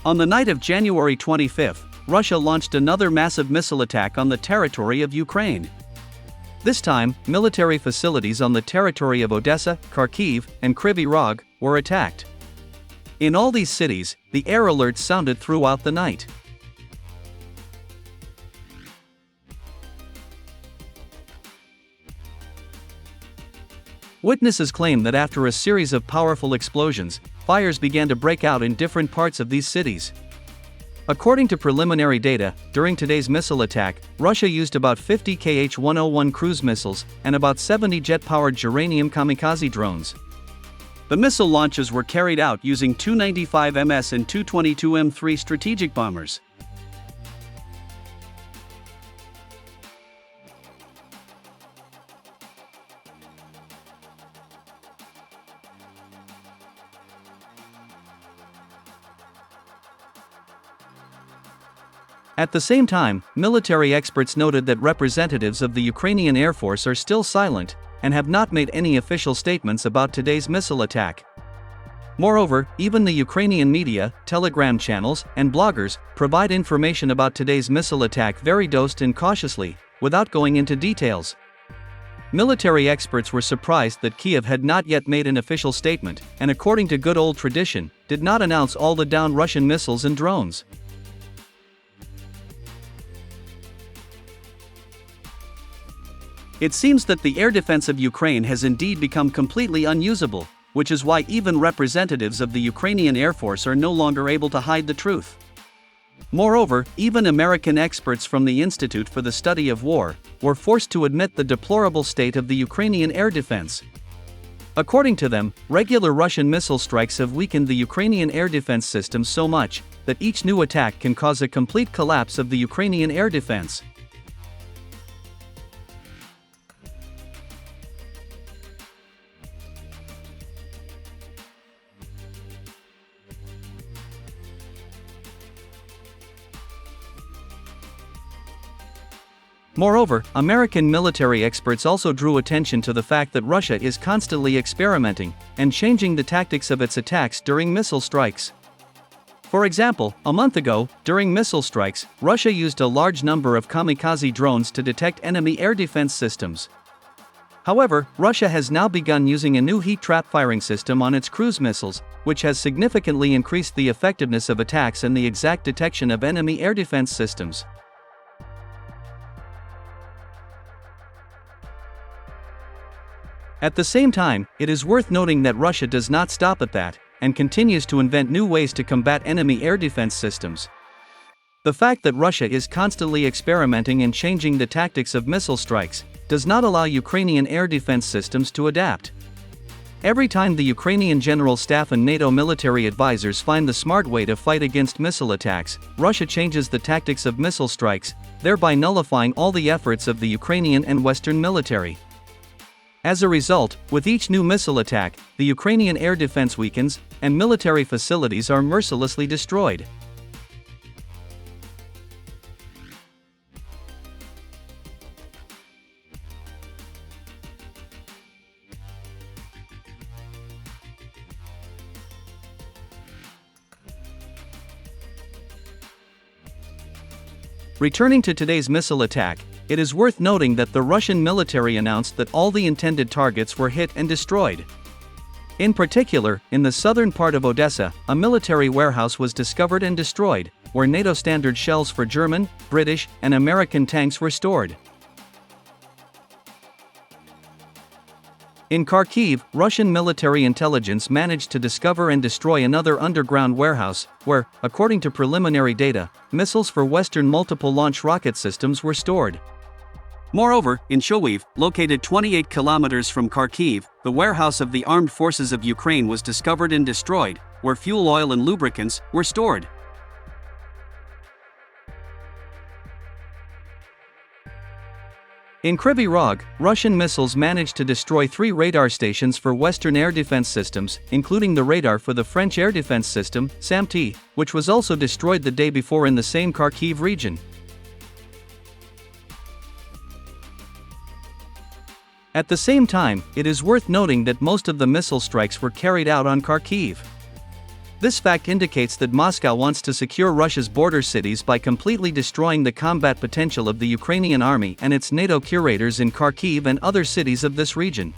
On the night of January 25, Russia launched another massive missile attack on the territory of Ukraine. This time, military facilities on the territory of Odessa, Kharkiv, and Kryvyi Rih were attacked. In all these cities, the air alerts sounded throughout the night. Witnesses claim that after a series of powerful explosions, fires began to break out in different parts of these cities. According to preliminary data, during today's missile attack, Russia used about 50 KH-101 cruise missiles and about 70 jet-powered Geranium kamikaze drones. The missile launches were carried out using Tu-95MS and Tu-22M3 strategic bombers. At the same time, military experts noted that representatives of the Ukrainian Air Force are still silent and have not made any official statements about today's missile attack. Moreover, even the Ukrainian media, Telegram channels, and bloggers provide information about today's missile attack very dosed and cautiously, without going into details. Military experts were surprised that Kiev had not yet made an official statement, and according to good old tradition, did not announce all the downed Russian missiles and drones. It seems that the air defense of Ukraine has indeed become completely unusable, which is why even representatives of the Ukrainian Air Force are no longer able to hide the truth. Moreover, even American experts from the Institute for the Study of War were forced to admit the deplorable state of the Ukrainian air defense. According to them, regular Russian missile strikes have weakened the Ukrainian air defense system so much that each new attack can cause a complete collapse of the Ukrainian air defense. Moreover, American military experts also drew attention to the fact that Russia is constantly experimenting and changing the tactics of its attacks during missile strikes. For example, a month ago, during missile strikes, Russia used a large number of kamikaze drones to detect enemy air defense systems. However, Russia has now begun using a new heat trap firing system on its cruise missiles, which has significantly increased the effectiveness of attacks and the exact detection of enemy air defense systems. At the same time, it is worth noting that Russia does not stop at that, and continues to invent new ways to combat enemy air defense systems. The fact that Russia is constantly experimenting and changing the tactics of missile strikes does not allow Ukrainian air defense systems to adapt. Every time the Ukrainian General Staff and NATO military advisors find the smart way to fight against missile attacks, Russia changes the tactics of missile strikes, thereby nullifying all the efforts of the Ukrainian and Western military. As a result, with each new missile attack, the Ukrainian air defense weakens, and military facilities are mercilessly destroyed. Returning to today's missile attack, it is worth noting that the Russian military announced that all the intended targets were hit and destroyed. In particular, in the southern part of Odessa, a military warehouse was discovered and destroyed, where NATO standard shells for German, British, and American tanks were stored. In Kharkiv, Russian military intelligence managed to discover and destroy another underground warehouse, where, according to preliminary data, missiles for Western multiple-launch rocket systems were stored. Moreover, in Lviv, located 28 kilometers from Kharkiv, the warehouse of the Armed Forces of Ukraine was discovered and destroyed, where fuel oil and lubricants were stored. In Kryvyi Rih, Russian missiles managed to destroy 3 radar stations for Western air defense systems, including the radar for the French air defense system, SAMT, which was also destroyed the day before in the same Kharkiv region. At the same time, it is worth noting that most of the missile strikes were carried out on Kharkiv. This fact indicates that Moscow wants to secure Russia's border cities by completely destroying the combat potential of the Ukrainian army and its NATO curators in Kharkiv and other cities of this region.